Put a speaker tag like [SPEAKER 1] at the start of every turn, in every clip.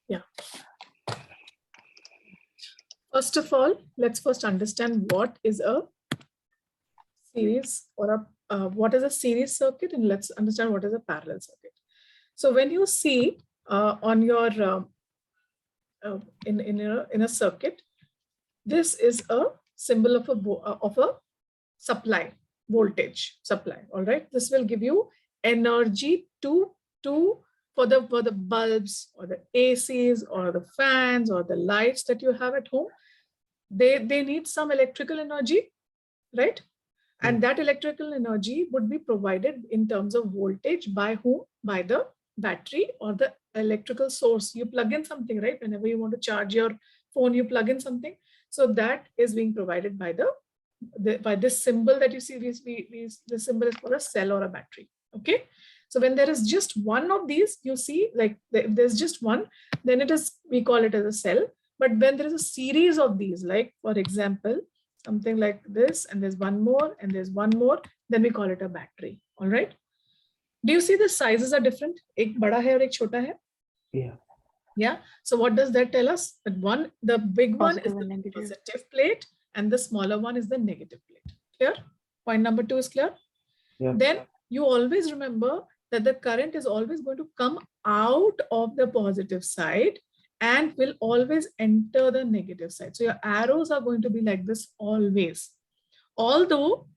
[SPEAKER 1] Yeah. First of all, let's first understand what is a series or what is a series circuit, and let's understand what is a parallel circuit. So when you see on your in a circuit, this is a symbol of a supply, voltage supply. All right, this will give you energy for the bulbs or the ACs or the fans or the lights that you have at home. They need some electrical energy, right? And that electrical energy would be provided in terms of voltage by whom? By the battery or the electrical source. You plug in something, right? Whenever you want to charge your phone, you plug in something. So that is being provided by by this symbol that you see. This symbol is for a cell or a battery. Okay. So when there is just one of these, you see, like if there's just one, then we call it as a cell. But when there is a series of these, like for example, something like this, and there's one more, and there's one more, then we call it a battery. All right. Do you see the sizes are different? Ek bada hai aur ek chota hai.
[SPEAKER 2] Yeah.
[SPEAKER 1] Yeah. So what does that tell us? That the big one is the positive plate, and the smaller one is the negative plate. Clear? Point number 2 is clear.
[SPEAKER 2] Yeah.
[SPEAKER 1] Then you always remember that the current is always going to come out of the positive side and will always enter the negative side. So your arrows are going to be like this always. Although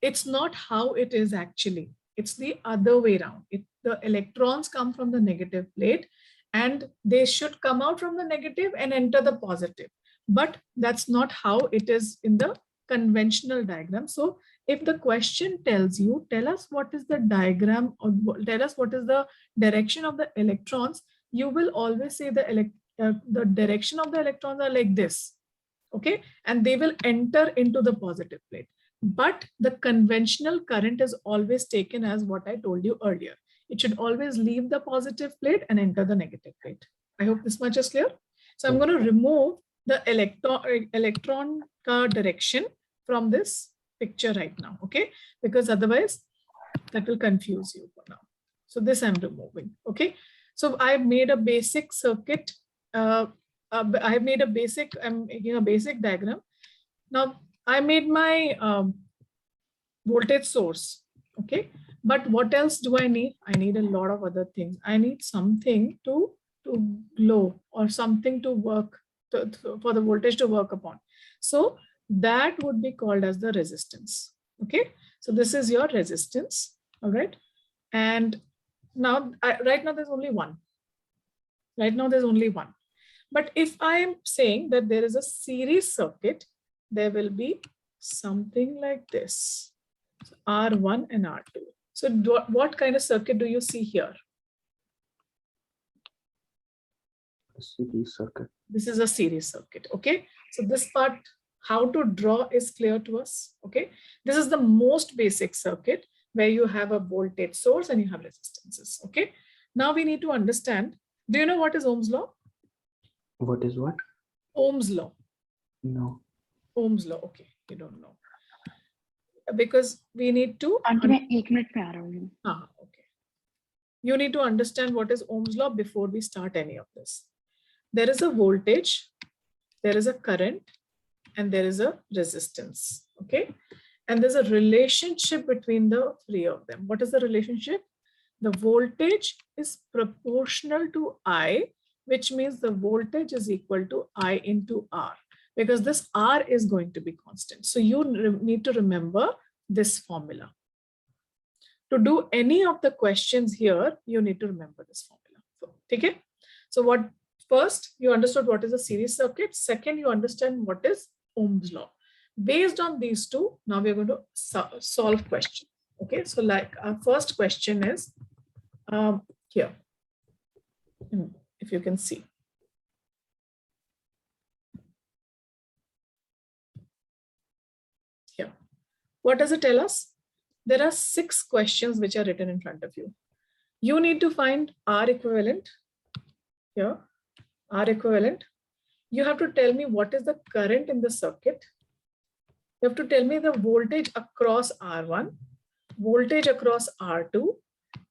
[SPEAKER 1] it's not how it is actually. It's the other way around. The electrons come from the negative plate and they should come out from the negative and enter the positive. But that's not how it is in the conventional diagram. So if the question tells you, tell us what is the diagram, or tell us what is the direction of the electrons, you will always say the direction of the electrons are like this. Okay. And they will enter into the positive plate. But the conventional current is always taken as what I told you earlier. It should always leave the positive plate and enter the negative plate. I hope this much is clear. So I'm going to remove the electron direction from this picture right now. Okay. Because otherwise that will confuse you for now. So this I'm removing. Okay. So I've made a basic circuit. I'm making a basic diagram. Now I made my voltage source. Okay. But what else do I need? I need a lot of other things. I need something to glow or something to work for the voltage to work upon. So that would be called as the resistance. Okay. So this is your resistance. All right. And now, right now there's only one. Right now there's only one. But if I am saying that there is a series circuit, there will be something like this. So R1 and R2. So what kind of circuit do you see here?
[SPEAKER 2] A series circuit.
[SPEAKER 1] This is a series circuit. Okay. So this part, how to draw is clear to us. Okay. This is the most basic circuit where you have a voltage source and you have resistances. Okay. Now we need to understand. Do you know what is Ohm's law?
[SPEAKER 2] What is what?
[SPEAKER 1] Ohm's law.
[SPEAKER 2] No.
[SPEAKER 1] Ohm's law. Okay. You don't know. Because we need to. Okay. You need to understand what is Ohm's law before we start any of this. There is a voltage, there is a current, and there is a resistance. Okay. And there's a relationship between the three of them. What is the relationship? The voltage is proportional to I, which means the voltage is equal to I into R, because this R is going to be constant. So you need to remember this formula. To do any of the questions here, you need to remember this formula. Okay? So what first, you understood what is a series circuit. Second, you understand what is Ohm's law. Based on these two, now we're going to solve questions. Okay, so like our first question is here, if you can see. Here, what does it tell us? There are 6 questions which are written in front of you. You need to find R equivalent here, R equivalent. You have to tell me what is the current in the circuit. You You have to tell me the voltage across R1, voltage across R2,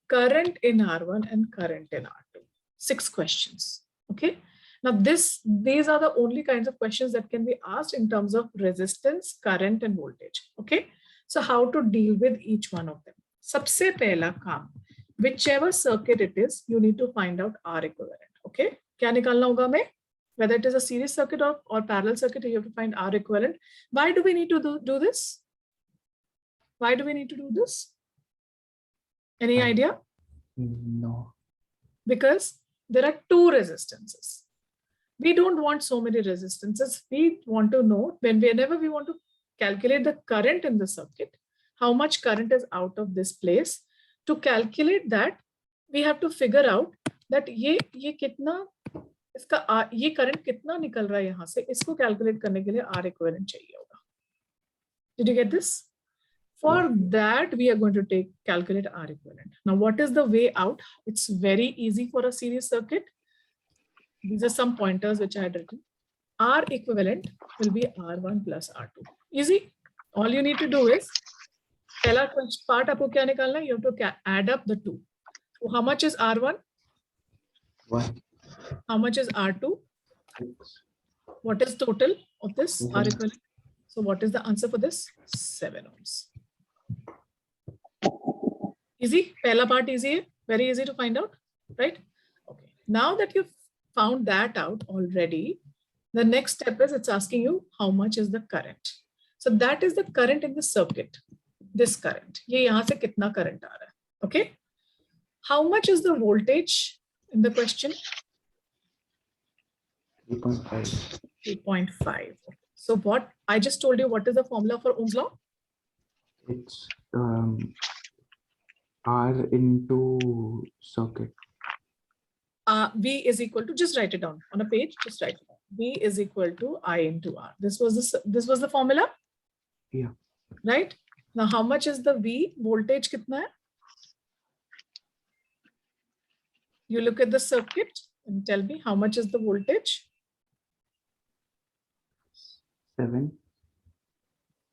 [SPEAKER 1] current in R1 and current in R2. 6 questions. Okay. Now these are the only kinds of questions that can be asked in terms of resistance, current and voltage. Okay. So how to deal with each one of them? Sabse pehla kaam, whichever circuit it is, you need to find out R equivalent. Okay. Kya nikalna hoga mein? Whether it is a series circuit or parallel circuit, you have to find R equivalent. Why do we need to do this? Why do we need to do this? Any idea?
[SPEAKER 2] No.
[SPEAKER 1] Because there are 2 resistances. We don't want so many resistances. We want to know whenever we want to calculate the current in the circuit, how much current is out of this place. To calculate that, we have to figure out that ये कितना इसका ये current कितना निकल रहा है यहाँ से, इसको कैलकुलेट करने के लिए R equivalent चाहिए होगा. Did you get this? For that, we are going to calculate R equivalent. Now, what is the way out? It's very easy for a series circuit. These are some pointers which I had written. R equivalent will be R1 plus R2. Easy. All you need to do is, pehla part aapko kya nikalna hai? You have to add up the 2. So how much is R1?
[SPEAKER 2] 1.
[SPEAKER 1] How much is R2?
[SPEAKER 2] 6.
[SPEAKER 1] What is total of this R equivalent? So what is the answer for this? 7 ohms. Easy. Pehla part easy. Very easy to find out, right? Okay. Now that you've found that out already, the next step is it's asking you how much is the current. So that is the current in the circuit. This current. Ye yahan se kitna current aa raha hai. Okay. How much is the voltage in the question?
[SPEAKER 2] 3.5.
[SPEAKER 1] 3.5. So what I just told you, what is the formula for Ohm's law?
[SPEAKER 2] It's R into circuit.
[SPEAKER 1] V is equal to, just write it down on a page, just write it down. V is equal to I into R. This was the formula?
[SPEAKER 2] Yeah.
[SPEAKER 1] Right? Now, how much is the V? Voltage kitna hai? You look at the circuit and tell me how much is the voltage?
[SPEAKER 2] 7.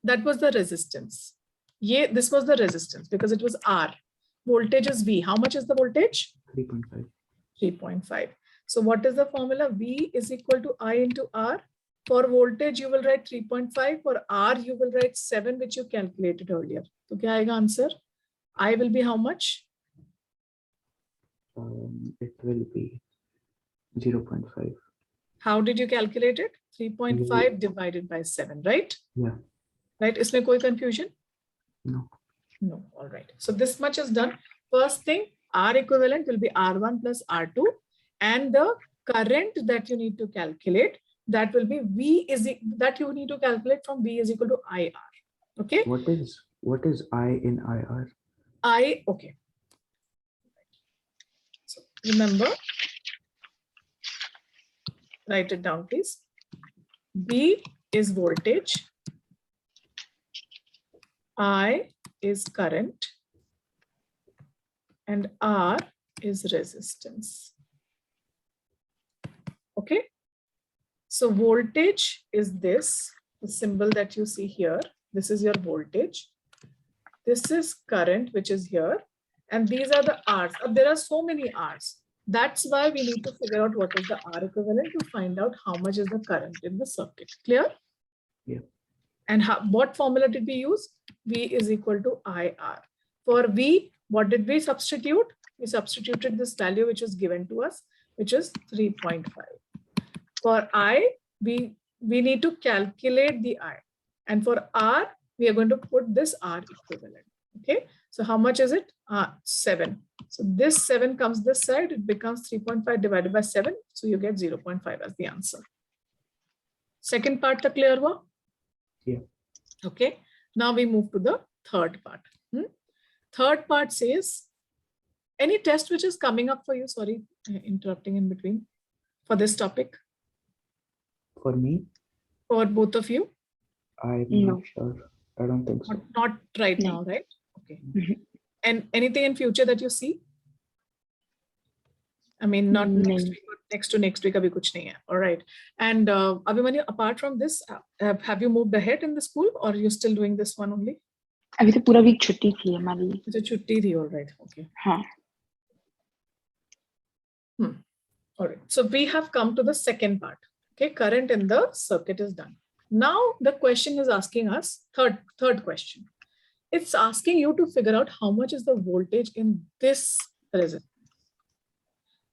[SPEAKER 1] That was the resistance. This was the resistance because it was R. Voltage is V. How much is the voltage?
[SPEAKER 2] 3.5.
[SPEAKER 1] 3.5. So what is the formula? V is equal to I into R. For voltage, you will write 3.5. For R, you will write 7, which you calculated earlier. So kya aayega answer? I will be how much?
[SPEAKER 2] It will be 0.5.
[SPEAKER 1] How did you calculate it? 3.5 divided by 7, right?
[SPEAKER 2] Yeah.
[SPEAKER 1] Right? Isme koi confusion?
[SPEAKER 2] No.
[SPEAKER 1] No. All right. So this much is done. First thing, R equivalent will be R1 plus R2. And the current that you need to calculate, that will be that you need to calculate from V is equal to IR. Okay.
[SPEAKER 2] What is I in IR?
[SPEAKER 1] Okay. So remember, write it down, please. V is voltage. I is current. And R is resistance. Okay. So voltage is this, the symbol that you see here. This is your voltage. This is current, which is here. And these are the R's. There are so many R's. That's why we need to figure out what is the R equivalent to find out how much is the current in the circuit. Clear?
[SPEAKER 2] Yeah.
[SPEAKER 1] And what formula did we use? V is equal to IR. For V, what did we substitute? We substituted this value which was given to us, which is 3.5. For I, we need to calculate the I. And for R, we are going to put this R equivalent. Okay. So how much is it? 7. So this 7 comes this side. It becomes 3.5 divided by 7. So you get 0.5 as the answer. Second part, the clear one?
[SPEAKER 2] Yeah.
[SPEAKER 1] Okay. Now we move to the third part. Third part says, any test which is coming up for you? Sorry, interrupting in between for this topic.
[SPEAKER 2] For me?
[SPEAKER 1] For both of you?
[SPEAKER 2] I'm not sure. I don't think so.
[SPEAKER 1] Not right now, right? Okay. And anything in future that you see? I mean, not next week or next to next week अभी कुछ नहीं है. All right. And Abhimanyu, apart from this, have you moved ahead in the school or you still doing this one only?
[SPEAKER 3] अभी तो पूरा week छुट्टी थी हमारी.
[SPEAKER 1] अच्छा छुट्टी थी. All right. Okay.
[SPEAKER 3] हाँ.
[SPEAKER 1] All right. So we have come to the second part. Okay. Current in the circuit is done. Now the question is asking us third question. It's asking you to figure out how much is the voltage in this resistance.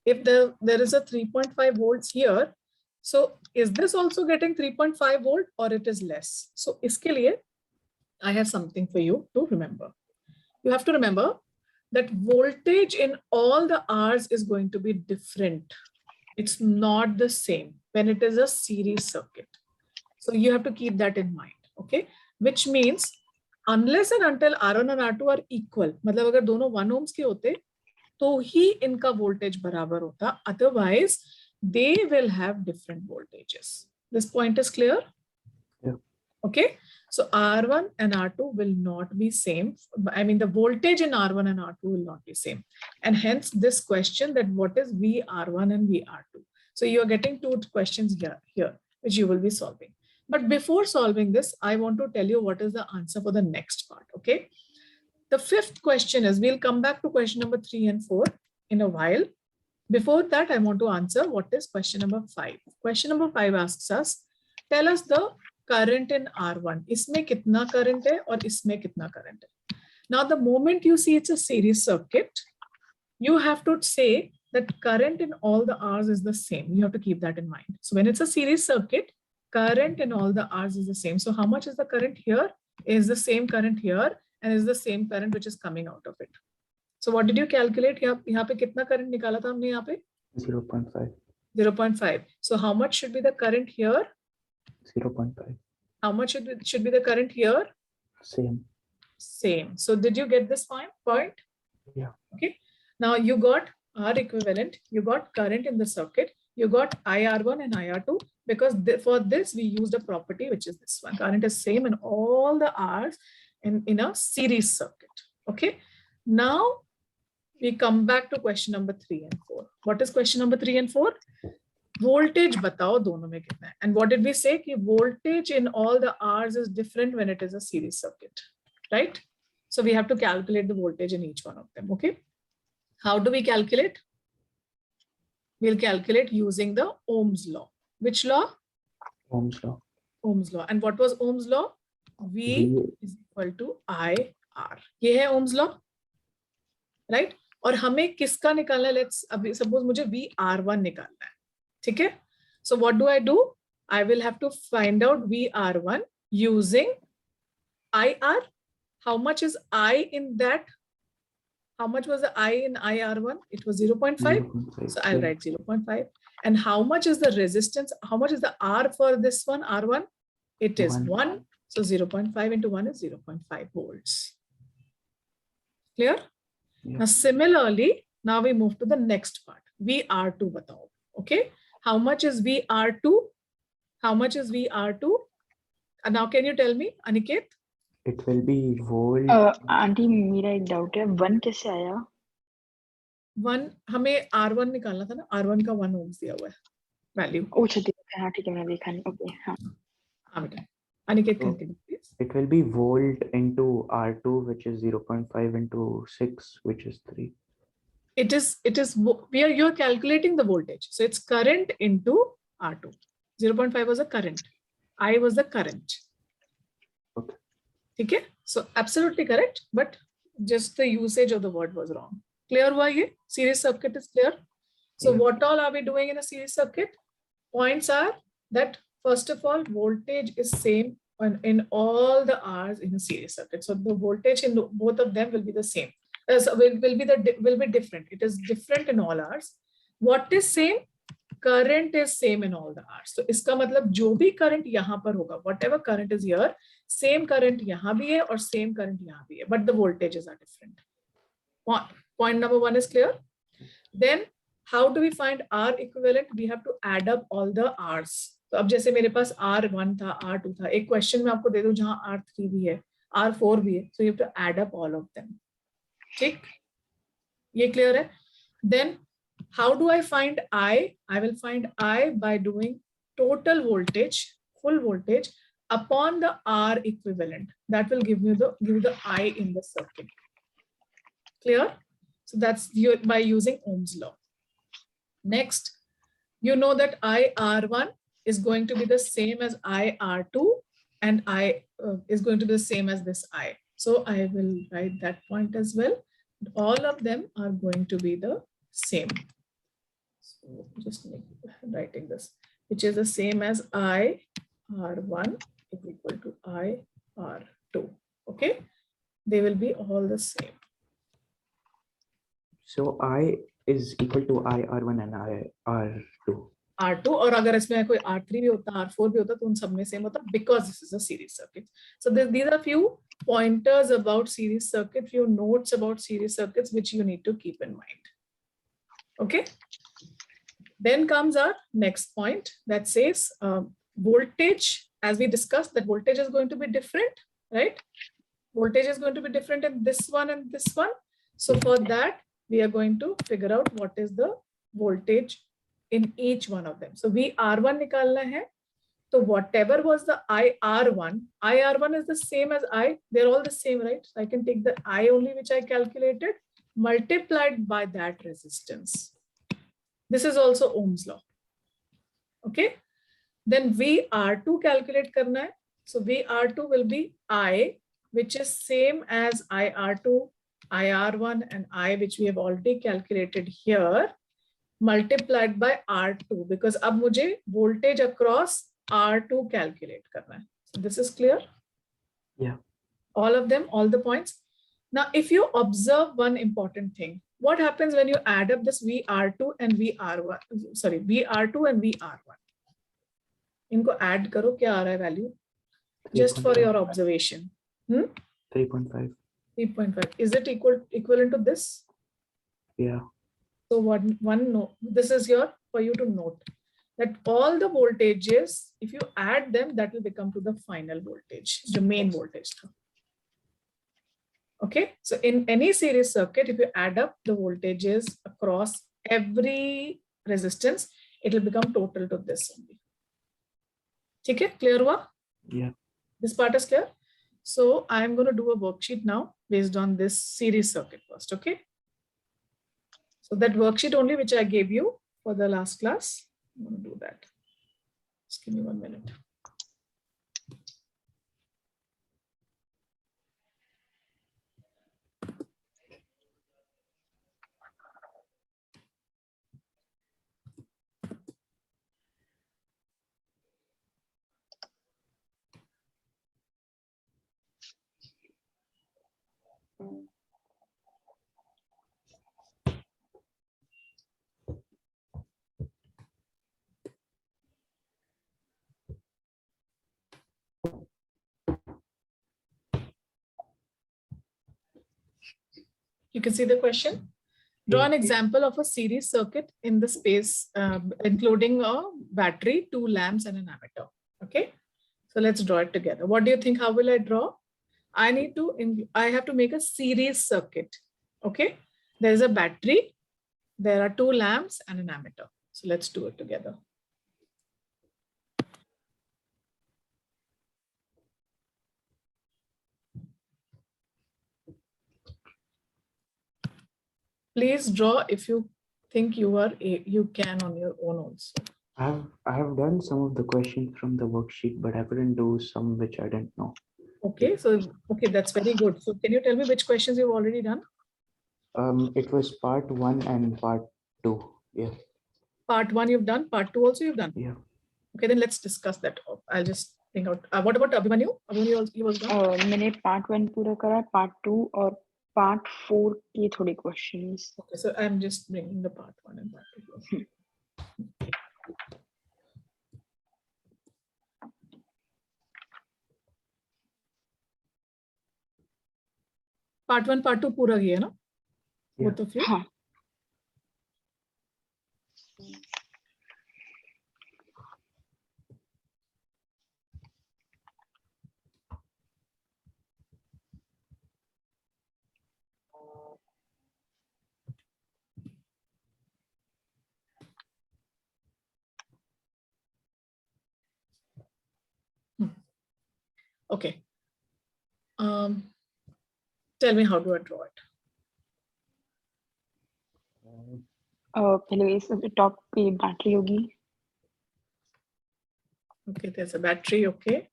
[SPEAKER 1] If there is a 3.5 volts here, so is this also getting 3.5 volt or it is less? So iske liye, I have something for you to remember. You have to remember that voltage in all the R's is going to be different. It's not the same when it is a series circuit. So you have to keep that in mind, okay? Which means unless and until R1 and R2 are equal, मतलब अगर दोनों 1 ohms के होते तो ही इनका voltage बराबर होता, otherwise they will have different voltages. This point is clear?
[SPEAKER 2] Yeah.
[SPEAKER 1] Okay, so R1 and R2 will not be same. I mean the voltage in R1 and R2 will not be same, and hence this question that what is VR1 and VR2. So you are getting 2 questions here which you will be solving. But before solving this, I want to tell you what is the answer for the next part, okay? The 5th question is, we'll come back to question number 3 and 4 in a while. Before that, I want to answer what is question number 5. Question number 5 asks us, tell us the current in R1. Isme kitna current hai aur isme kitna current hai. Now, the moment you see it's a series circuit, you have to say that current in all the R's is the same. You have to keep that in mind. So when it's a series circuit, current in all the R's is the same. So how much is the current here? Is the same current here and is the same current which is coming out of it. So what did you calculate? यहाँ पे कितना current निकाला था हमने यहाँ पे?
[SPEAKER 2] 0.5.
[SPEAKER 1] 0.5. So how much should be the current here?
[SPEAKER 2] 0.5.
[SPEAKER 1] How much should be the current here?
[SPEAKER 2] Same.
[SPEAKER 1] Same. So did you get this point?
[SPEAKER 2] Yeah.
[SPEAKER 1] Okay. Now you got R equivalent. You got current in the circuit. You got IR1 and IR2 because for this we used a property which is this one. Current is same in all the R's in a series circuit. Okay. Now we come back to question number 3 and 4. What is question number 3 and 4? Voltage batao dono mein kitna hai. And what did we say? Ki voltage in all the R's is different when it is a series circuit, right? So we have to calculate the voltage in each one of them. Okay. How do we calculate? We'll calculate using the Ohm's law. Which law?
[SPEAKER 2] Ohm's law.
[SPEAKER 1] Ohm's law. And what was Ohm's law? V is equal to IR. ये है Ohm's law, right? और हमें किसका निकालना है? Let's अभी suppose मुझे VR1 निकालना है, ठीक है? So what do? I will have to find out VR1 using IR. How much is I in that? How much was the I in IR1? It was 0.5.
[SPEAKER 2] 0.5.
[SPEAKER 1] So I'll write 0.5. And how much is the resistance? How much is the R for this one, R1? It is 1. So 0.5 into 1 is 0.5 volts. Clear?
[SPEAKER 2] Yeah.
[SPEAKER 1] Now similarly, now we move to the next part. VR2 batao. Okay. How much is VR2? How much is VR2? And now can you tell me, Aniket?
[SPEAKER 2] It will be volt.
[SPEAKER 3] Aunty मेरा एक doubt है 1 कैसे आया?
[SPEAKER 1] 1 हमें R1 निकालना था ना, R1 का 1 ohms दिया हुआ है वैल्यू.
[SPEAKER 3] अच्छा ठीक है, हाँ ठीक है, मैंने देखा नहीं. ओके हाँ.
[SPEAKER 1] हाँ बेटा. Aniket, continue please.
[SPEAKER 2] It will be volt into R2, which is 0.5 into 6, which is 3.
[SPEAKER 1] It is you're calculating the voltage. So it's current into R2. 0.5 was a current. I was the current.
[SPEAKER 2] Okay.
[SPEAKER 1] Okay. So absolutely correct, but just the usage of the word was wrong. Clear हुआ ये? Series circuit is clear. So
[SPEAKER 2] Yeah.
[SPEAKER 1] what all are we doing in a series circuit? Points are that first of all, voltage is same in all the R's in a series circuit. So the voltage in both of them will be the same. So will be different. It is different in all R's. What is same? Current is same in all the R's. So इसका मतलब जो भी current यहाँ पर होगा, whatever current is here, same current यहाँ भी है और same current यहाँ भी है, but the voltages are different. Point number 1 is clear. Then how do we find R equivalent? We have to add up all the R's. तो अब जैसे मेरे पास R1 था, R2 था, एक क्वेश्चन में आपको दे दूं जहां R3 भी है, R4 भी है, so you have to add up all of them. ठीक, ये क्लियर है? Then How do I find I? I will find I by doing total voltage, full voltage upon the R equivalent. That will give you the I in the circuit. Clear? So that's by using Ohm's law. Next, you know that IR1 is going to be the same as IR2 and I is going to be the same as this I. So I will write that point as well. All of them are going to be the same. So just writing this, which is the same as IR1 is equal to IR2. Okay, they will be all the same.
[SPEAKER 2] So I is equal to I R1 and I R2.
[SPEAKER 1] R2 और अगर इसमें कोई R3 भी होता R4 भी होता तो उन सब में same होता because this is a series circuit. So these are few pointers about series circuit, few notes about series circuits which you need to keep in mind. Okay. Then comes our next point that says voltage. As we discussed, that voltage is going to be different, right? Voltage is going to be different in this one and this one. So for that, we are going to figure out what is the voltage in each one of them. So VR1 nikalna hai. So whatever was the IR1 is the same as I. They're all the same, right? So I can take the I only which I calculated multiplied by that resistance. This is also Ohm's law. Okay. Then VR2 calculate karna hai. So VR2 will be I, which is same as IR2, IR1 and I, which we have already calculated here, multiplied by R2, because अब मुझे voltage across R2 calculate करना है. So this is clear?
[SPEAKER 2] Yeah.
[SPEAKER 1] All of them, all the points. Now, if you observe one important thing, what happens when you add up this VR2 and VR1? Sorry, VR2 and VR1. इनको add करो क्या आ रहा है value? Just for your observation.
[SPEAKER 2] 3.5.
[SPEAKER 1] 3.5. Is it equivalent to this?
[SPEAKER 2] Yeah.
[SPEAKER 1] So one note, this is your for you to note that all the voltages, if you add them, that will become to the final voltage, the main voltage. Okay, so in any series circuit, if you add up the voltages across every resistance, it will become total to this only. Okay, clear hua?
[SPEAKER 2] Yeah.
[SPEAKER 1] This part is clear. So I'm going to do a worksheet now based on this series circuit first. Okay. So that worksheet only which I gave you for the last class, I'm going to do that. Just give me 1 minute. You can see the question. Draw an example of a series circuit in the space, including a battery, 2 lamps, and an ammeter. Okay, so let's draw it together. What do you think? How will I draw? I have to make a series circuit. Okay, there is a battery, there are 2 lamps, and an ammeter. So let's do it together. Please draw if you think you can on your own also.
[SPEAKER 2] I have done some of the questions from the worksheet, but I couldn't do some which I didn't know.
[SPEAKER 1] Okay, so that's very good. So can you tell me which questions you've already done?
[SPEAKER 2] It was part 1 and part 2. Yeah.
[SPEAKER 1] Part 1 you've done, part 2 also you've done.
[SPEAKER 2] Yeah.
[SPEAKER 1] Okay, then let's discuss that. I'll just think out. What about Abhimanyu? Abhimanyu, you also done?
[SPEAKER 3] मैंने part 1 पूरा करा, part 2 और part 4 की थोड़ी questions.
[SPEAKER 1] Okay, so I'm just bringing the part 1 and part 2. Part 1, part 2 पूरा किया ना? Both of you?
[SPEAKER 3] हाँ.
[SPEAKER 1] Okay. Tell me how do I draw it?
[SPEAKER 3] पहले इस टॉप पे बैटरी होगी.
[SPEAKER 1] Okay, there's a battery. Okay.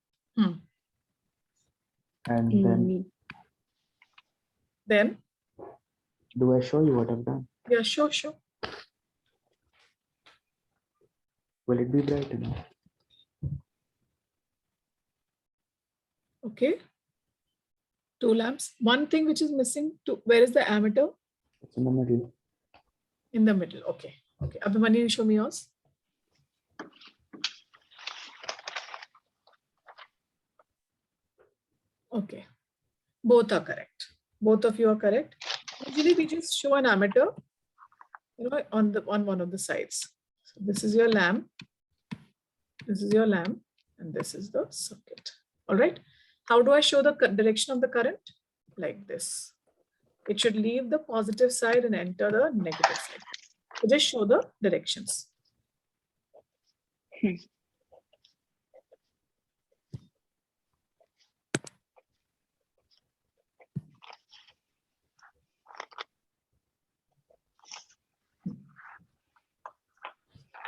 [SPEAKER 2] And
[SPEAKER 1] Then
[SPEAKER 2] do I show you what I've done?
[SPEAKER 1] yeah, sure.
[SPEAKER 2] Will it be bright enough?
[SPEAKER 1] Okay. 2 lamps. One thing which is missing. Where is the ammeter?
[SPEAKER 2] It's in the middle.
[SPEAKER 1] In the middle. Okay. Okay. Abhimanyu, show me yours. Okay. Both are correct. Both of you are correct. Usually we just show an ammeter, on one of the sides. So this is your lamp. This is your lamp, and this is the circuit. All right. How do I show the direction of the current? Like this. It should leave the positive side and enter the negative side. So just show the directions.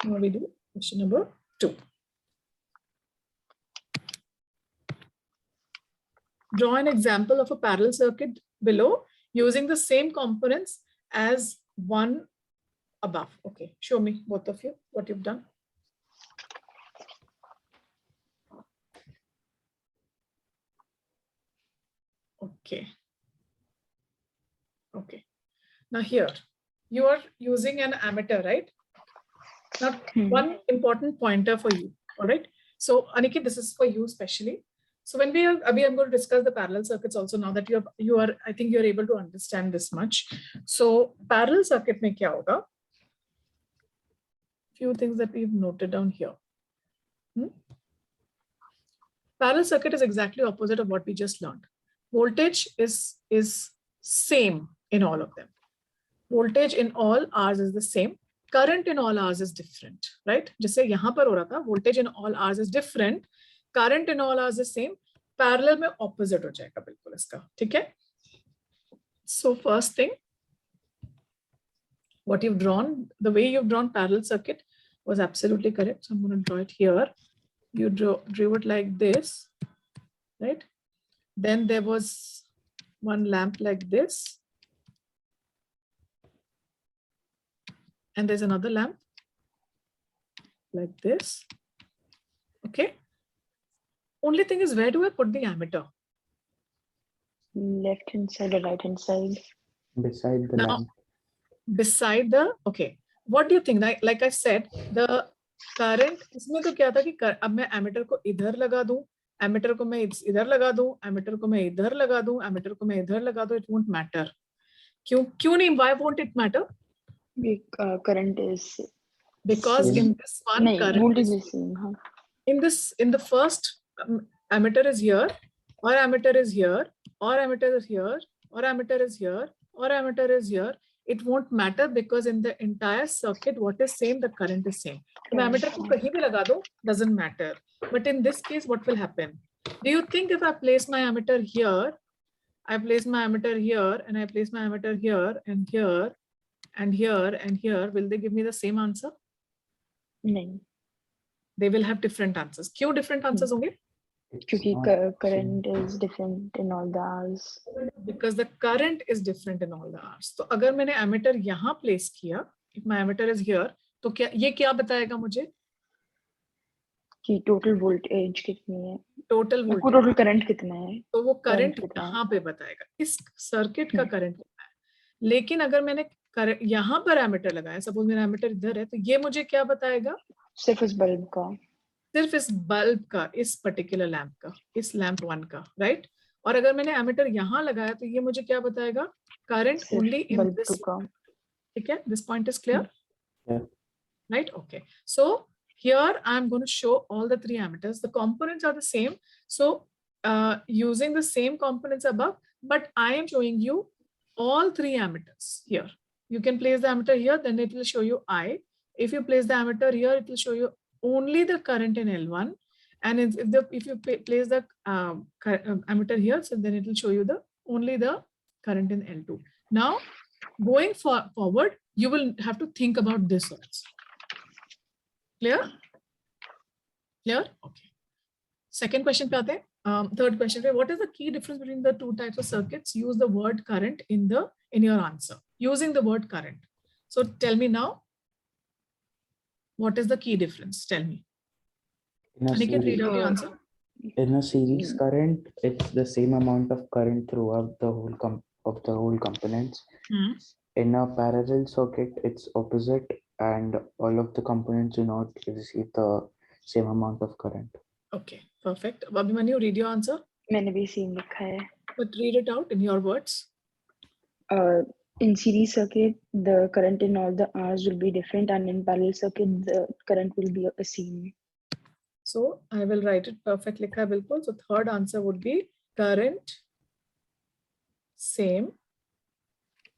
[SPEAKER 1] Now we do question number 2. Draw an example of a parallel circuit below using the same components as one above. Okay, show me, both of you, what you've done. Okay. Okay. Now here, you are using an ammeter, right? Now, one important pointer for you, all right? So, Aniket, this is for you especially. So when I'm going to discuss the parallel circuits also, now that you are, I think you're able to understand this much. So parallel circuit mein kya hoga? Few things that we've noted down here. Parallel circuit is exactly opposite of what we just learned. Voltage is same in all of them. Voltage in all ours is the same. Current in all ours is different, right? जैसे यहाँ पर हो रहा था, voltage in all ours is different. Current in all ours is same. Parallel में opposite हो जाएगा बिल्कुल इसका, ठीक है? So first thing, what you've drawn, the way you've drawn parallel circuit was absolutely correct. So I'm going to draw it here. You drew it like this, right? Then there was one lamp like this. And there's another lamp like this. Okay. Only thing is, where do I put the ammeter?
[SPEAKER 3] Left hand side or right hand side?
[SPEAKER 2] Beside the lamp.
[SPEAKER 1] Beside the, okay. What do you think? Like I said, the current, इसमें तो क्या था कि अब मैं ammeter को इधर लगा दूं, ammeter को मैं इधर लगा दूं, ammeter को मैं इधर लगा दूं, ammeter को मैं इधर लगा दूं, it won't matter. क्यों नहीं? Why won't it matter?
[SPEAKER 3] Current is
[SPEAKER 1] because
[SPEAKER 3] same.
[SPEAKER 1] In this one current
[SPEAKER 3] voltage is same. Huh?
[SPEAKER 1] In the first ammeter is here, or ammeter is here, or ammeter is here, or ammeter is here, or ammeter is here. It won't matter because in the entire circuit, what is same, the current is same. So ammeter ko kahin bhi laga do, doesn't matter. But in this case, what will happen? Do you think if I place my ammeter here, I place my ammeter here, and I place my ammeter here, and here, and here, and here, will they give me the same answer?
[SPEAKER 3] No.
[SPEAKER 1] They will have different answers. Kyun different answers honge?
[SPEAKER 3] Because current is different in all the hours.
[SPEAKER 1] Because the current is different in all the hours. So अगर मैंने ammeter यहाँ place किया, if my ammeter is here, तो ये क्या बताएगा मुझे?
[SPEAKER 3] कि total voltage कितनी है?
[SPEAKER 1] Total voltage.
[SPEAKER 3] total current कितना है?
[SPEAKER 1] तो वो current यहाँ पे बताएगा. इस circuit का current कितना है? लेकिन अगर मैंने यहाँ पर ammeter लगाया, suppose मेरा ammeter इधर है, तो ये मुझे क्या बताएगा?
[SPEAKER 3] सिर्फ इस बल्ब का.
[SPEAKER 1] सिर्फ इस बल्ब का, इस पर्टिकुलर लैंप का, इस लैंप 1 का, राइट? और अगर मैंने एमीटर यहाँ लगाया तो ये मुझे क्या बताएगा? Current only in this. ठीक है, this point is clear, right? Okay, so here I am going to show all the 3 ammeters. The components are the same, so using the same components above, but I am showing you all 3 ammeters here. You can place the ammeter here, then it will show you I. If you place the ammeter here, it will show you only the current in L1, And if you place the ammeter here, so then it will show you only the current in L2. Now, going forward, you will have to think about this also. Clear? Clear? Okay. Second question पे आते हैं. Third question पे, what is the key difference between the two types of circuits? Use the word current in your answer. Using the word current. So tell me now, what is the key difference? Tell me. Aniket, read out your answer.
[SPEAKER 2] In a series current, it's the same amount of current throughout the whole components. In a parallel circuit, it's opposite, and all of the components do not receive the same amount of current.
[SPEAKER 1] Okay, perfect. Abhimanyu, read your answer.
[SPEAKER 3] मैंने भी same लिखा है.
[SPEAKER 1] But read it out in your words.
[SPEAKER 3] In series circuit, the current in all the R's will be different, and in parallel circuit, the current will be the same.
[SPEAKER 1] So I will write it perfectly. So third answer would be current same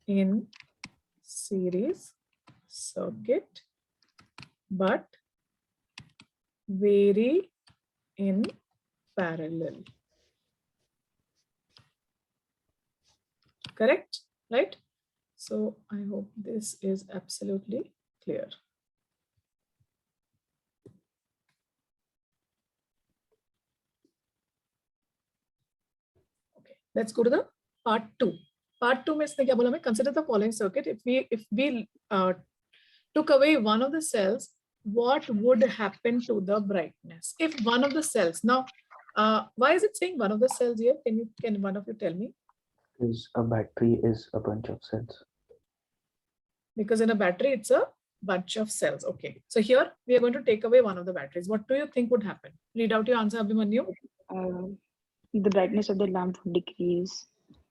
[SPEAKER 1] in series circuit, but vary in parallel. Correct? Right? So I hope this is absolutely clear. Okay, let's go to the part 2. Part 2 means consider the following circuit. If we took away one of the cells, what would happen to the brightness? If one of the cells, now, why is it saying one of the cells here? Can one of you tell me?
[SPEAKER 2] Because a battery is a bunch of cells.
[SPEAKER 1] Because in a battery, it's a bunch of cells. Okay. So here we are going to take away one of the batteries. What do you think would happen? Read out your answer, Abhimanyu.
[SPEAKER 3] The brightness of the lamp would decrease.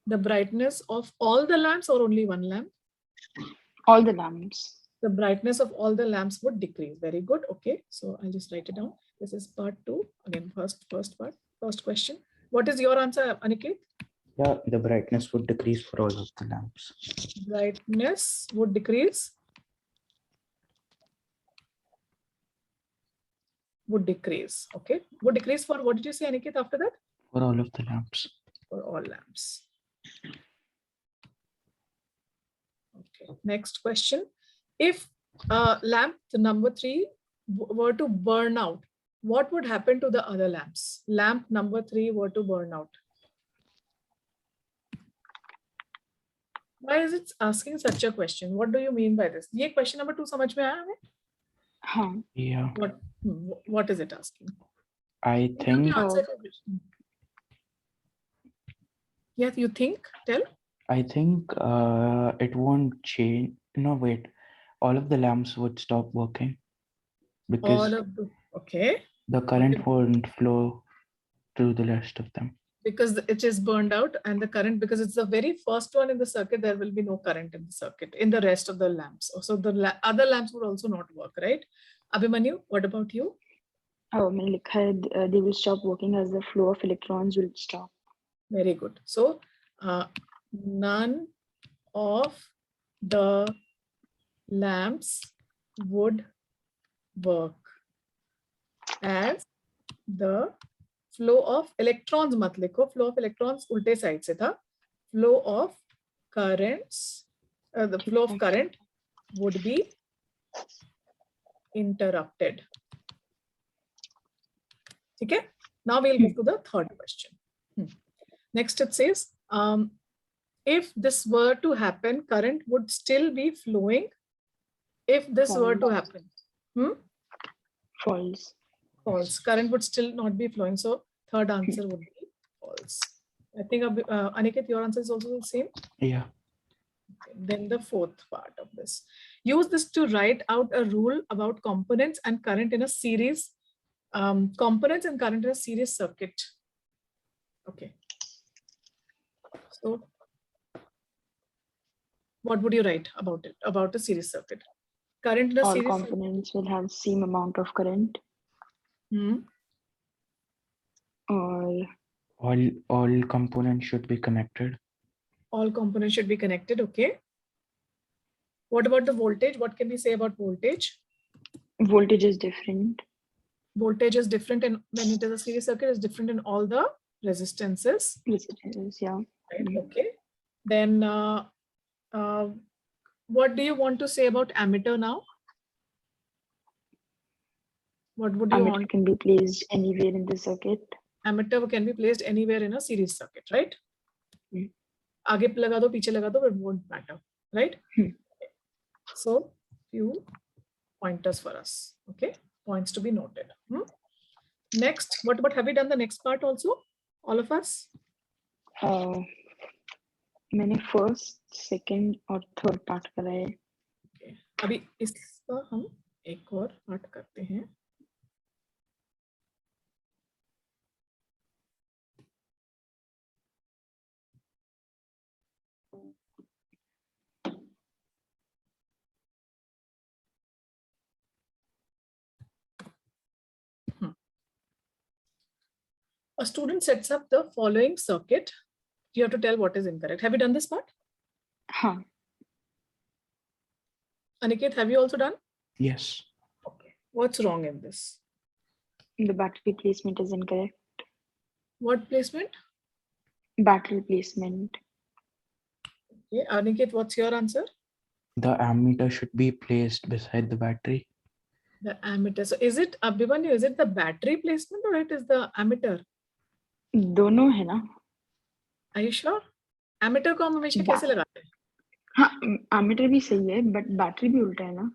[SPEAKER 1] The brightness of all the lamps or only one lamp?
[SPEAKER 3] All the lamps.
[SPEAKER 1] The brightness of all the lamps would decrease. Very good. Okay. So I'll just write it down. This is part 2. Again, first part, first question. What is your answer, Aniket?
[SPEAKER 2] Yeah, the brightness would decrease for all of the lamps.
[SPEAKER 1] Brightness would decrease. Would decrease. Okay. Would decrease for, what did you say, Aniket, after that?
[SPEAKER 2] For all of the lamps.
[SPEAKER 1] For all lamps. Okay. Next question. If lamp number 3 were to burn out, what would happen to the other lamps? Lamp number 3 were to burn out. Why is it asking such a question? What do you mean by this? Ye question number 2 समझ में आया हमें?
[SPEAKER 2] Yeah.
[SPEAKER 1] What is it asking?
[SPEAKER 2] I think.
[SPEAKER 1] Yes, you think? Tell.
[SPEAKER 2] I think it won't change. No, wait. All of the lamps would stop working because
[SPEAKER 1] okay.
[SPEAKER 2] The current won't flow to the rest of them.
[SPEAKER 1] Because it is burned out, and the current, because it's the very first one in the circuit, there will be no current in the circuit in the rest of the lamps. So the other lamps would also not work, right? Abhimanyu, what about you?
[SPEAKER 3] मैंने लिखा है they will stop working as the flow of electrons will stop.
[SPEAKER 1] Very good. So none of the lamps would work as the flow of electrons mat likho, flow of electrons ulte side se tha, flow of currents, the flow of current would be interrupted. Okay, now we'll move to the third question. Next it says, if this were to happen, current would still be flowing. If this were to happen,
[SPEAKER 3] False.
[SPEAKER 1] False. Current would still not be flowing. So third answer would be false. I think Aniket, your answer is also the same.
[SPEAKER 2] Yeah.
[SPEAKER 1] Okay. Then the fourth part of this. Use this to write out a rule about components and current in a series. Components and current in a series circuit. Okay. So what would you write about it, about a series circuit? Current in a
[SPEAKER 3] all
[SPEAKER 1] series
[SPEAKER 3] components will have same amount of current. Or
[SPEAKER 2] all components should be connected.
[SPEAKER 1] All components should be connected. Okay. What about the voltage? What can we say about voltage?
[SPEAKER 3] Voltage is different.
[SPEAKER 1] Voltage is different in when it is a series circuit, is different in all the resistances.
[SPEAKER 3] Resistances, yeah.
[SPEAKER 1] Right. Okay. Then what do you want to say about ammeter now? What would you
[SPEAKER 3] Ammeter
[SPEAKER 1] want?
[SPEAKER 3] can be placed anywhere in the circuit.
[SPEAKER 1] Ammeter can be placed anywhere in a series circuit, right? आगे लगा दो, पीछे लगा दो, it won't matter, right? So few pointers for us. Okay, points to be noted. Next, what about, have we done the next part also, all of us?
[SPEAKER 3] मैंने first, second और third part करा है.
[SPEAKER 1] Okay. अभी इसका हम एक और part करते हैं. A student sets up the following circuit. You have to tell what is incorrect. Have you done this part?
[SPEAKER 3] हाँ.
[SPEAKER 1] Aniket, have you also done?
[SPEAKER 2] Yes.
[SPEAKER 1] Okay. What's wrong in this?
[SPEAKER 3] The battery placement is incorrect.
[SPEAKER 1] What placement?
[SPEAKER 3] Battery placement.
[SPEAKER 1] Okay. Aniket, what's your answer?
[SPEAKER 2] The ammeter should be placed beside the battery.
[SPEAKER 1] The ammeter. So is it, Abhimanyu, is it the battery placement or it is the ammeter?
[SPEAKER 3] दोनों है ना?
[SPEAKER 1] Are you sure? Ammeter को हम हमेशा कैसे लगाते हैं?
[SPEAKER 3] हाँ, ammeter भी सही है, but battery भी उल्टा है ना?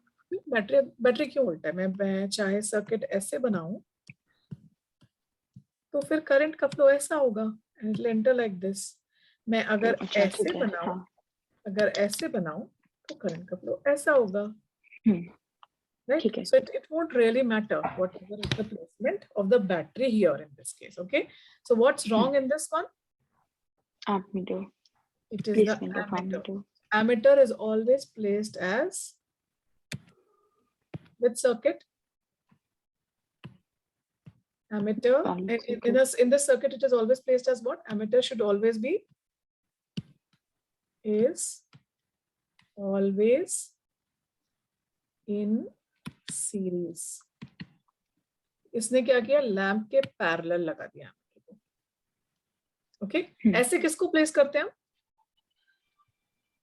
[SPEAKER 1] बैटरी क्यों उल्टा है? मैं चाहे सर्किट ऐसे बनाऊं तो फिर करंट का फ्लो ऐसा होगा, and it will enter like this. मैं अगर ऐसे बनाऊं, अगर ऐसे बनाऊं तो करंट का फ्लो ऐसा होगा. Right? So it won't really matter whatever is the placement of the battery here in this case. Okay. So what's wrong in this one?
[SPEAKER 3] Ammeter.
[SPEAKER 1] It is the ammeter. Ammeter is always placed as which circuit? Ammeter. In this circuit, it is always placed as what? Ammeter should always be, is always in series. इसने क्या किया? Lamp के parallel लगा दिया. Okay. ऐसे किसको place करते हैं?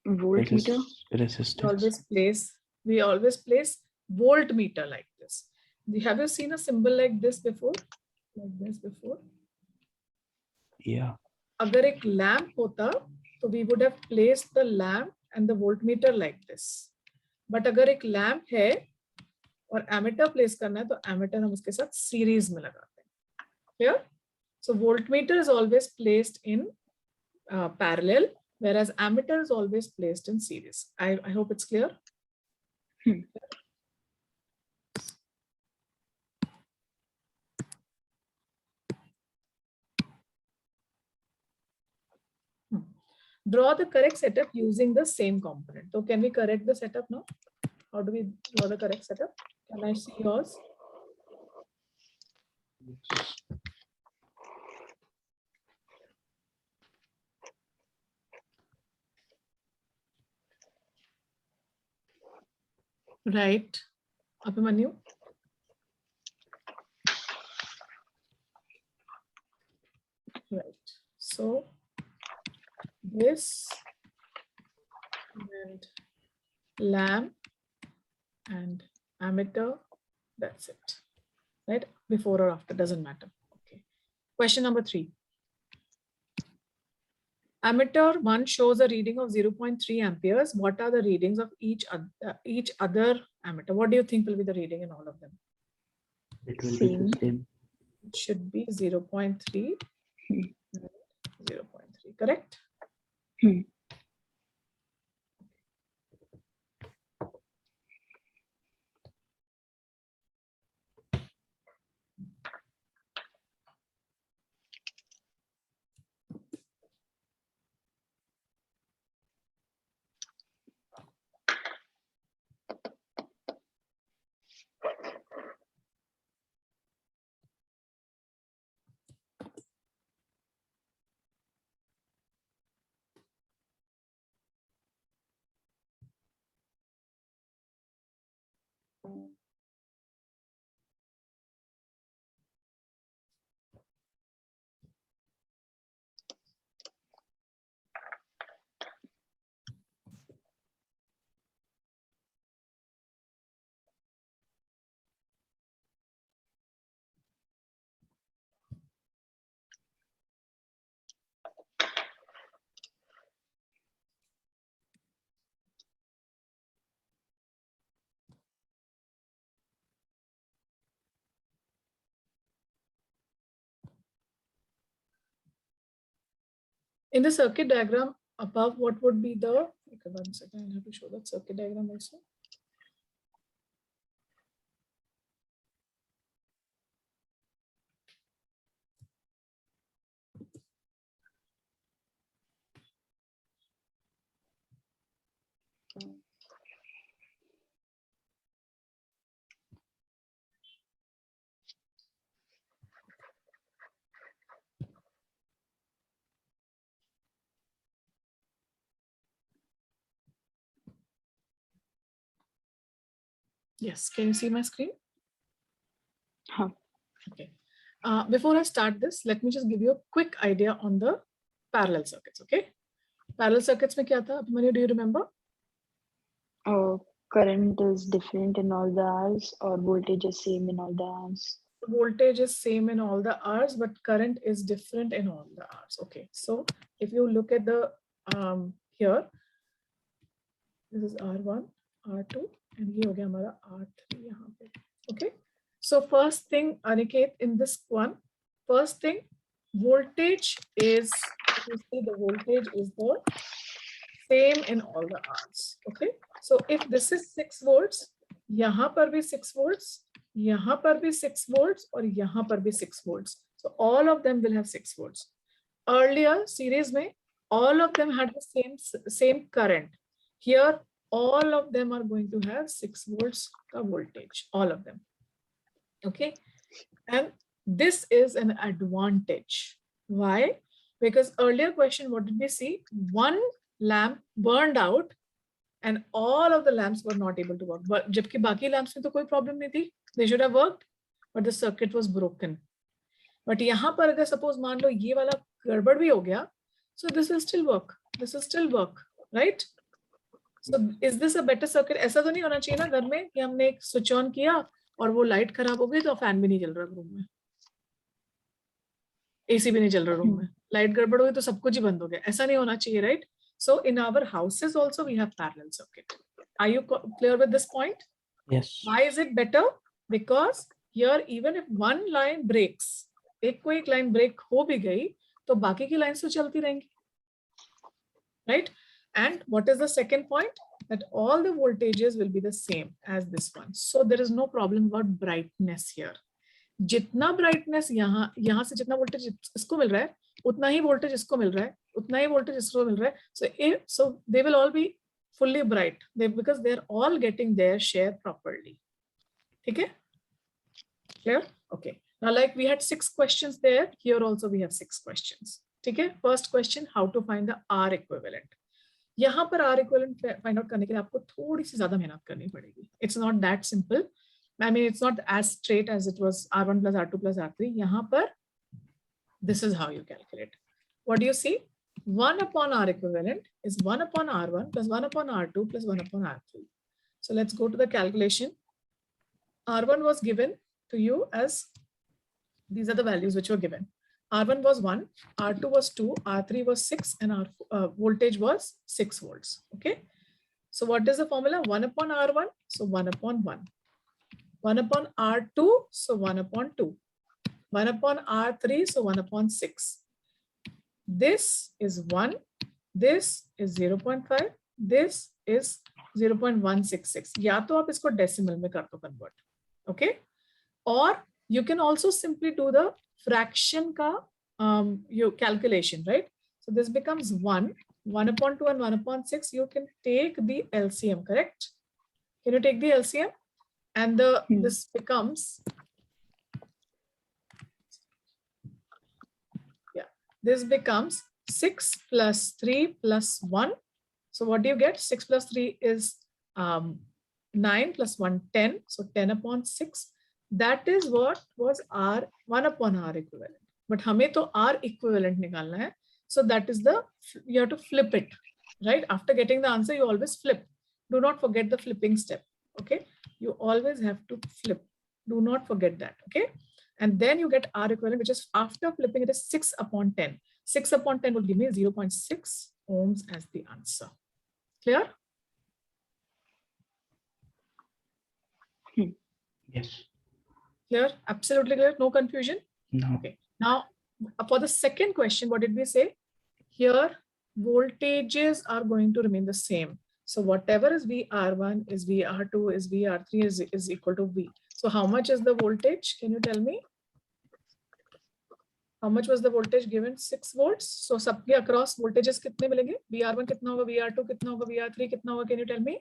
[SPEAKER 3] Voltmeter.
[SPEAKER 2] Resistance.
[SPEAKER 1] We always place voltmeter like this. Have you seen a symbol like this before? Like this before?
[SPEAKER 2] Yeah.
[SPEAKER 1] अगर एक लैंप होता तो we would have placed the lamp and the voltmeter like this. But अगर एक lamp है और ammeter place करना है तो एमीटर हम उसके साथ सीरीज में लगाते हैं. Clear? So voltmeter is always placed in parallel, whereas ammeter is always placed in series. I hope it's clear. Draw the correct setup using the same component. So can we correct the setup now? How do we draw the correct setup? Can I see yours?
[SPEAKER 2] Yes.
[SPEAKER 1] Right. Abhimanyu? Right. So this and lamp and ammeter, that's it. Right? Before or after, doesn't matter. Okay. Question number 3. Ammeter 1 shows a reading of 0.3 amperes. What are the readings of each other ammeter? What do you think will be the reading in all of them?
[SPEAKER 2] It will be the same.
[SPEAKER 1] It should be 0.3. 0.3, correct? In the circuit diagram above, what would be the, okay, 1 second, I have to show that circuit diagram also. Yes, can you see my screen?
[SPEAKER 3] Huh.
[SPEAKER 1] Okay. Before I start this, let me just give you a quick idea on the parallel circuits, okay? Parallel circuits mein kya tha? Abhimanyu, do you remember?
[SPEAKER 3] Current is different in all the R's, or voltage is same in all the R's.
[SPEAKER 1] Voltage is same in all the R's, but current is different in all the R's. Okay, so if you look at the here, this is R1, R2, and ye ho gaya hamara R3 yahan pe. Okay, so first thing, Aniket, in this one, first thing, voltage is, if you see, the voltage is the same in all the R's. Okay, so if this is 6 volts, yahan par bhi 6 volts, yahan par bhi 6 volts, or yahan par bhi 6 volts. So all of them will have 6 volts. Earlier series mein, all of them had the same current. Here, all of them are going to have 6 volts ka voltage, all of them. Okay, and this is an advantage. Why? Because earlier question, what did we see? One lamp burned out and all of the lamps were not able to work. But jabki baki lamps mein to koi problem nahi thi. They should have worked, but the circuit was broken. But yahan par agar suppose maan lo ye wala gadbad bhi ho gaya, so this will still work. This will still work, right? So is this a better circuit? ऐसा तो नहीं होना चाहिए ना घर में कि हमने एक switch on किया और वो लाइट खराब हो गई तो फैन भी नहीं चल रहा रूम में, एसी भी नहीं चल रहा रूम में, लाइट गड़बड़ हो गई तो सब कुछ ही बंद हो गया. ऐसा नहीं होना चाहिए, right? So in our houses also we have parallel circuit. Are you clear with this point?
[SPEAKER 2] Yes.
[SPEAKER 1] Why is it better? Because here even if one line breaks, एक कोई एक line break हो भी गई तो बाकी की lines तो चलती रहेंगी, right? And what is the second point? That all the voltages will be the same as this one. So there is no problem about brightness here. जितना brightness यहाँ से जितना voltage इसको मिल रहा है, उतना ही voltage इसको मिल रहा है, उतना ही voltage इसको मिल रहा है. So they will all be fully bright because they are all getting their share properly. Okay? Clear? Okay. Now, like we had 6 questions there, here also we have 6 questions. Okay? First question, how to find the R equivalent. यहाँ पर R equivalent find out करने के लिए आपको थोड़ी सी ज़्यादा मेहनत करनी पड़ेगी. It's not that simple. I mean, it's not as straight as it was R1 plus R2 plus R3. यहाँ पर, this is how you calculate. What do you see? 1 upon R equivalent is 1 upon R1 plus 1 upon R2 plus 1 upon R3. So let's go to the calculation. R1 was given to you as, these are the values which were given. R1 was 1, R2 was 2, R3 was 6, and our voltage was 6 volts. Okay. So what is the formula? 1 upon R1, so 1 upon 1. 1 upon R2, so 1 upon 2. 1 upon R3, so 1 upon 6. This is 1, this is 0.5, this is 0.166. या तो आप इसको decimal में कर दो convert. Okay. Or you can also simply do the fraction ka your calculation, right? So this becomes 1 upon 2 and 1 upon 6. You can take the LCM, correct? Can you take the LCM? And this becomes, yeah, this becomes 6 plus 3 plus 1. So what do you get? 6 plus 3 is 9 plus 1, 10. So 10 upon 6. That is what was R 1 upon R equivalent. But हमें तो R equivalent निकालना है. So that is the, you have to flip it, right? After getting the answer, you always flip. Do not forget the flipping step. Okay. You always have to flip. Do not forget that. Okay. And then you get R equivalent, which is after flipping it is 6 upon 10. 6 upon 10 will give me 0.6 ohms as the answer. Clear?
[SPEAKER 2] Yes.
[SPEAKER 1] Clear? Absolutely clear? No confusion?
[SPEAKER 2] No.
[SPEAKER 1] Okay. Now, for the second question, what did we say? here voltages are going to remain the same. So whatever is VR1 is VR2 is VR3 is equal to V. So how much is the voltage? Can you tell me? How much was the voltage given? 6 volts. So सबके across voltages कितने मिलेंगे? VR1 कितना होगा? VR2 कितना होगा? VR3 कितना होगा? Can you tell me?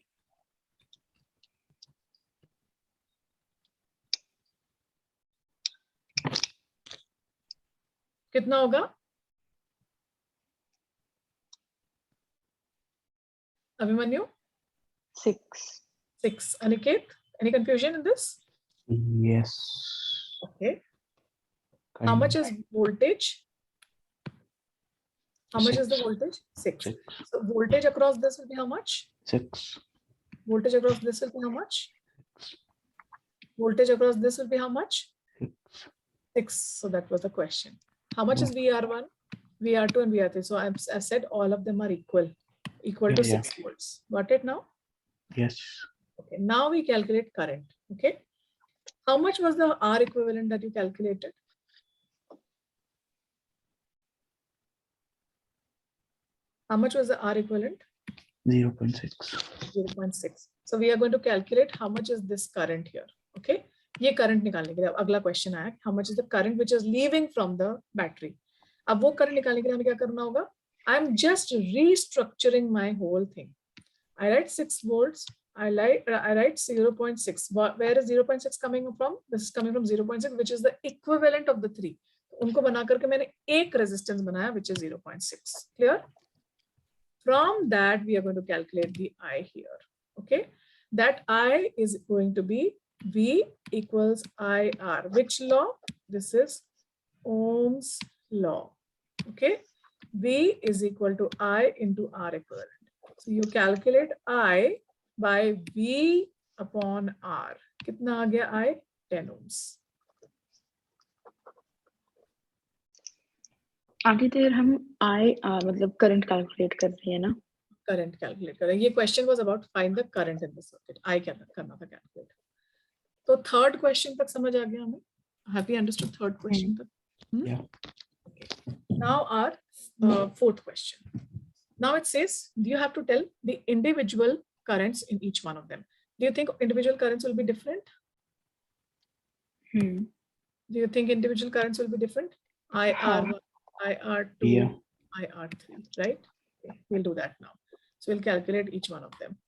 [SPEAKER 1] कितना होगा? Abhimanyu?
[SPEAKER 3] 6.
[SPEAKER 1] 6. Aniket? Any confusion in this?
[SPEAKER 2] Yes.
[SPEAKER 1] Okay. How
[SPEAKER 2] Kind
[SPEAKER 1] much
[SPEAKER 2] of.
[SPEAKER 1] is voltage? How much is the
[SPEAKER 2] 6.
[SPEAKER 1] voltage? 6.
[SPEAKER 2] 6.
[SPEAKER 1] So voltage across this will be how much?
[SPEAKER 2] 6.
[SPEAKER 1] Voltage across this will be how much? Voltage across this will be how much?
[SPEAKER 2] 6.
[SPEAKER 1] 6. So that was the question. How much is VR1, VR2 and VR3? So I said all of them are equal to 6 volts. Got it now?
[SPEAKER 2] Yes.
[SPEAKER 1] Okay. Now we calculate current. Okay. How much was the R equivalent that you calculated? How much was the R equivalent?
[SPEAKER 2] 0.6.
[SPEAKER 1] 0.6. So we are going to calculate how much is this current here. Okay. ये current निकालने के लिए अगला question आया, how much is the current which is leaving from the battery. अब वो current निकालने के लिए हमें क्या करना होगा? I'm just restructuring my whole thing. I write 6 volts. I write 0.6. Where is 0.6 coming from? This is coming from 0.6, which is the equivalent of the 3. उनको बना करके मैंने एक resistance बनाया, which is 0.6. Clear? From that, we are going to calculate the I here. Okay, that I is going to be V equals IR. Which law? This is Ohm's law. Okay, V is equal to I into R equivalent. So you calculate I by V upon R. कितना आ गया I? 10 ohms.
[SPEAKER 3] आगे देर हम I मतलब current calculate कर रहे हैं ना?
[SPEAKER 1] Current calculate करें. ये question was about find the current in the circuit. I करना था कैलकुलेट. तो थर्ड क्वेश्चन तक समझ आ गया हमें. Have you understood third question तक?
[SPEAKER 2] Yeah.
[SPEAKER 1] Okay. Now our fourth question. Now it says you have to tell the individual currents in each one of them. Do you think individual currents will be different? Do you think individual currents will be different? IR1, IR2,
[SPEAKER 2] Yeah.
[SPEAKER 1] IR3, right? Okay. We'll do that now. So we'll calculate each one of them.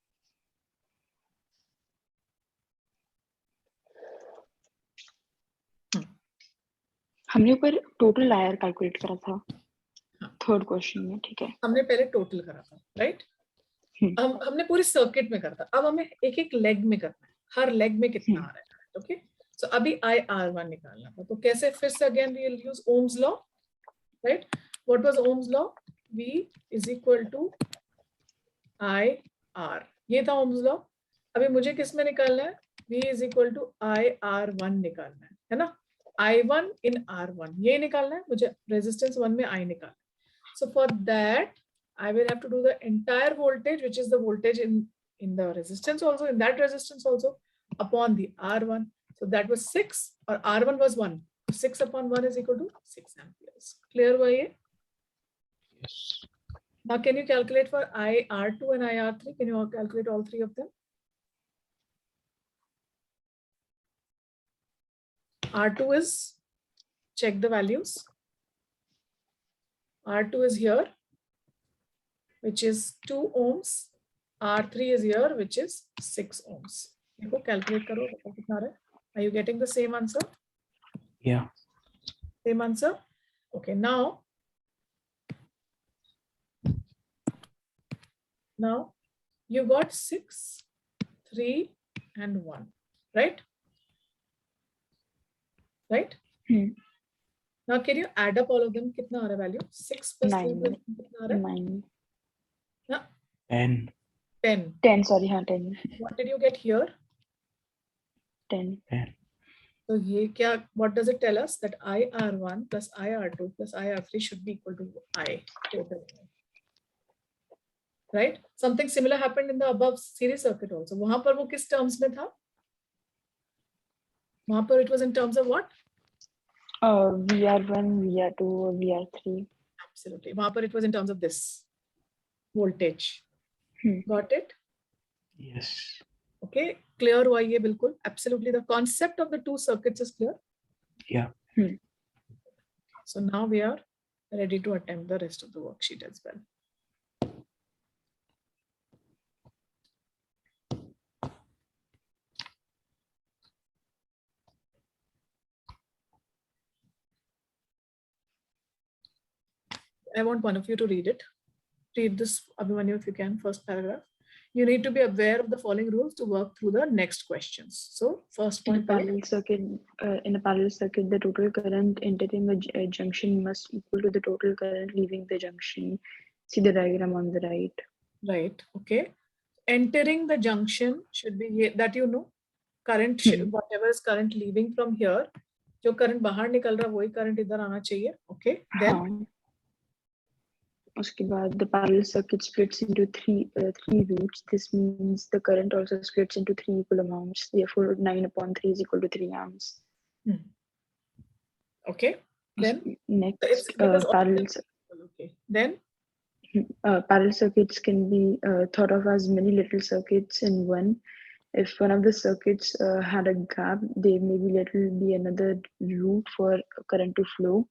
[SPEAKER 3] हमने ऊपर total आयर calculate करा था third question में. ठीक है,
[SPEAKER 1] हमने पहले total करा था, राइट? हमने पूरी सर्किट में करा था. अब हमें एक एक लेग में करना है. हर लेग में कितना आ रहा है. ओके, सो अभी IR1 निकालना था. तो कैसे? फिर से again we will use Ohm's law, right? What was Ohm's law? V is equal to IR. ये था ओम्स लॉ. अभी मुझे किस में निकालना है? V is equal to IR1 निकालना है ना? I1 in R1 ये निकालना है मुझे. रेजिस्टेंस 1 में I निकालना है. So for that I will have to do the entire voltage, which is the voltage in the resistance also, in that resistance also, upon the R1. So that was 6, or R1 was 1. 6 upon 1 is equal to 6 amperes. Clear हुआ ये?
[SPEAKER 2] Yes.
[SPEAKER 1] Now can you calculate for IR2 and IR3? Can you all calculate all three of them? R2 is, check the values. R2 is here, which is 2 ohms. R3 is here, which is 6 ohms. देखो calculate करो कितना आ रहा है. Are you getting the same answer?
[SPEAKER 2] Yeah.
[SPEAKER 1] Same answer? Okay, now you got 6, 3 and 1, right? Right? Now can you add up all of them? कितना आ रहा है value? 6 plus 3 plus 1 कितना आ रहा है?
[SPEAKER 3] 9.
[SPEAKER 1] Yeah.
[SPEAKER 2] 10.
[SPEAKER 1] 10.
[SPEAKER 3] 10, sorry, हाँ 10.
[SPEAKER 1] What did you get here?
[SPEAKER 3] 10.
[SPEAKER 2] 10.
[SPEAKER 1] So ये क्या? What does it tell us? That IR1 plus IR2 plus IR3 should be equal to I total. Right? Something similar happened in the above series circuit also. वहाँ पर वो किस terms में था? वहाँ पर it was in terms of what?
[SPEAKER 3] VR1, VR2, VR3.
[SPEAKER 1] Absolutely. वहाँ पर it was in terms of this voltage. Got it?
[SPEAKER 2] Yes.
[SPEAKER 1] Okay. Clear हुआ ये बिल्कुल. Absolutely. The concept of the two circuits is clear.
[SPEAKER 2] Yeah.
[SPEAKER 1] So now we are ready to attempt the rest of the worksheet as well. I want one of you to read it. Read this, Abhimanyu, if you can, first paragraph. You need to be aware of the following rules to work through the next questions. So first
[SPEAKER 3] In a
[SPEAKER 1] point.
[SPEAKER 3] parallel circuit, the total current entering a junction must equal to the total current leaving the junction. See the diagram on the right.
[SPEAKER 1] Right. Okay. Entering the junction should be that you know. Current, whatever is current leaving from here, जो current बाहर निकल रहा वही current इधर आना चाहिए. Okay. Then.
[SPEAKER 3] हाँ. उसके बाद the parallel circuit splits into three routes. This means the current also splits into three equal amounts. Therefore, 9/3 is equal to 3 amps.
[SPEAKER 1] Okay. Then
[SPEAKER 3] next, parallel.
[SPEAKER 1] Okay. Then.
[SPEAKER 3] Parallel circuits can be thought of as many little circuits in one. If one of the circuits had a gap, there may be another route for current to flow.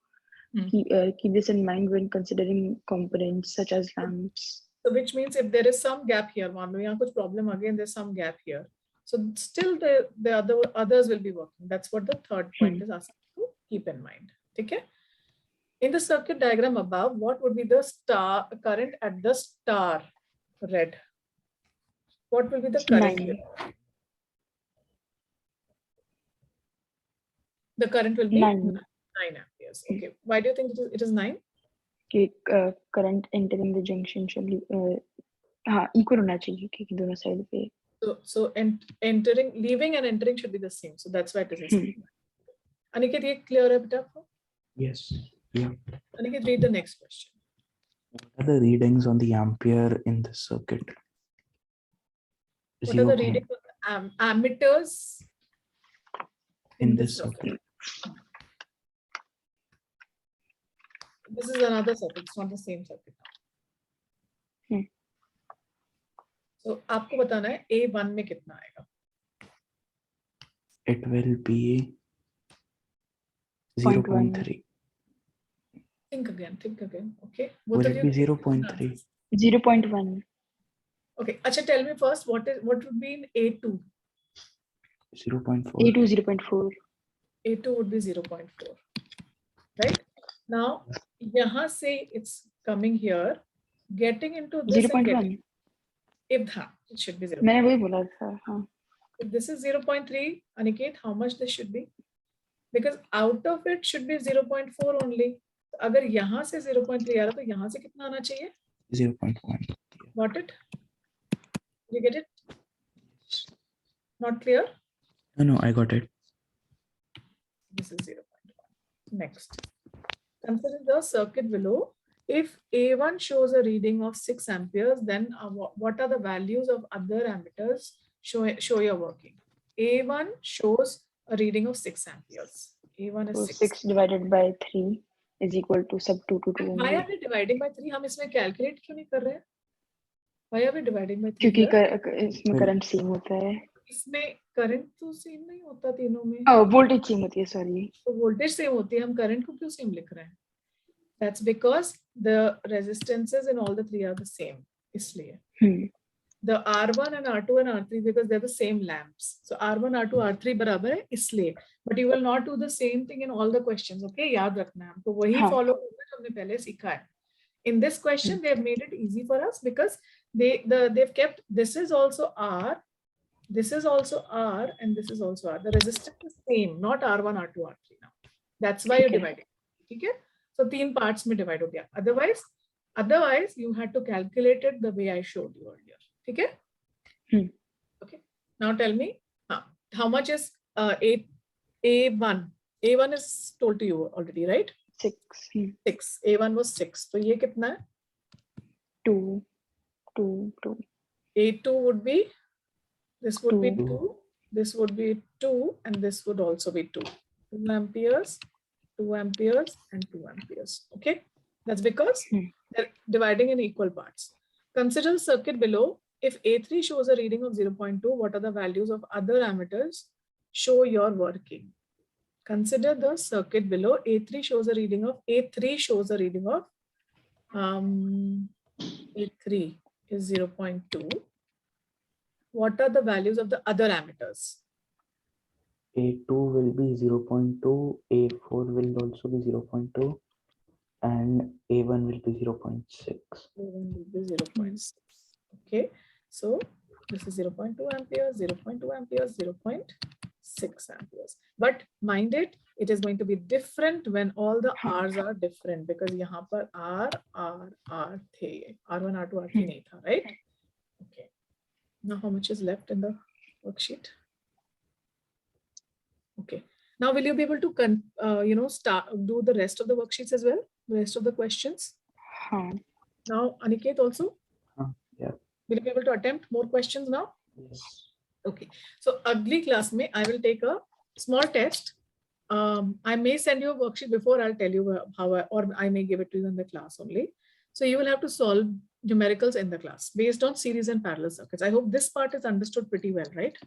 [SPEAKER 3] Keep this in mind when considering components such as lamps.
[SPEAKER 1] So which means if there is some gap here, मान लो यहाँ कुछ problem again, there's some gap here. So still the others will be working. That's what the third point is asking to keep in mind. Okay. In the circuit diagram above, what would be the current at the star red? What will be the current here? The current will be 9 amperes. Okay. Why do you think it is 9?
[SPEAKER 3] Current entering the junction should be equal होना चाहिए क्योंकि दोनों side पे.
[SPEAKER 1] So leaving and entering should be the same. So that's why it is. Aniket, ये clear है बेटा आपको?
[SPEAKER 2] Yes. Yeah.
[SPEAKER 1] Aniket, read the next question.
[SPEAKER 2] What are the readings on the ampere in the circuit?
[SPEAKER 1] What are the readings of the ammeters
[SPEAKER 2] in this circuit?
[SPEAKER 1] This is another circuit. It's not the same circuit. So आपको बताना है A1 में कितना आएगा?
[SPEAKER 2] It will be 0.3.
[SPEAKER 1] Think again. Okay.
[SPEAKER 2] Will it be 0.3?
[SPEAKER 3] 0.1.
[SPEAKER 1] Okay. Acha, tell me first what would be in A2?
[SPEAKER 2] 0.4.
[SPEAKER 3] A2 0.4.
[SPEAKER 1] A2 would be 0.4. Right? Now, यहाँ से it's coming here, getting into this
[SPEAKER 3] 0.1.
[SPEAKER 1] If it should be 0.
[SPEAKER 3] मैंने वही बोला था. हाँ.
[SPEAKER 1] If this is 0.3, Aniket, how much this should be? Because out of it should be 0.4 only. अगर यहाँ से 0.3 आ रहा तो यहाँ से कितना आना चाहिए?
[SPEAKER 2] 0.1.
[SPEAKER 1] Got it? You get it? Not clear?
[SPEAKER 2] No, I got it.
[SPEAKER 1] This is 0.1. Next. Consider the circuit below. If A1 shows a reading of 6 amperes, then what are the values of other ammeters show your working? A1 shows a reading of 6 amperes. A1 is
[SPEAKER 3] so
[SPEAKER 1] 6
[SPEAKER 3] divided by 3 is equal to sub 2 to 2.
[SPEAKER 1] Why are we dividing by 3? हम इसमें calculate क्यों नहीं कर रहे हैं? Why are we dividing by 3?
[SPEAKER 3] क्योंकि इसमें current same होता है.
[SPEAKER 1] इसमें current तो same नहीं होता तीनों में.
[SPEAKER 3] Voltage same होती है, sorry.
[SPEAKER 1] तो voltage same होती है, हम current को क्यों same लिख रहे हैं? That's because the resistances in all the three are the same. इसलिए. The R1 and R2 and R3 because they're the same lamps. So R1, R2, R3 बराबर है इसलिए. But you will not do the same thing in all the questions. Okay, याद रखना है हमको वही follow करना जो हमने पहले सीखा है. In this question, they have made it easy for us because they've kept this is also R, this is also R, and this is also R. The resistance is same, not R1, R2, R3 now. That's why you're dividing. Okay? So 3 parts में divide हो गया. Otherwise, you had to calculate it the way I showed you earlier. Okay? Okay. Now tell me, how much is A1? A1 is told to you already, right?
[SPEAKER 3] 6.
[SPEAKER 1] 6. A1 was 6. So ये कितना है?
[SPEAKER 3] 2.
[SPEAKER 1] A2 would be, this would be 2, this would be 2, and this would also be 2. 2 amperes, 2 amperes, and 2 amperes. Okay. That's because they're dividing in equal parts. Consider the circuit below. If A3 shows a reading of 0.2, what are the values of other ammeters? Show your working. Consider the circuit below. A3 shows a reading of A3 is 0.2. What are the values of the other ammeters?
[SPEAKER 2] A2 will be 0.2, A4 will also be 0.2, and A1 will be 0.6.
[SPEAKER 1] A1 will be 0.6. Okay, so this is 0.2 amperes, 0.2 amperes, 0.6 amperes. But mind it, it is going to be different when all the R's are different, because यहाँ पर R थे, R1, R2, R3 नहीं था, right? Okay. Now how much is left in the worksheet? Okay. Now will you be able to do the rest of the worksheets as well? The rest of the questions? Now Aniket also?
[SPEAKER 2] Yeah.
[SPEAKER 1] Will you be able to attempt more questions now?
[SPEAKER 2] Yes.
[SPEAKER 1] Okay. So ugly class mein, I will take a small test. I may send you a worksheet before. I'll tell you how or I may give it to you in the class only. So you will have to solve numericals in the class based on series and parallel circuits. I hope this part is understood pretty well, right?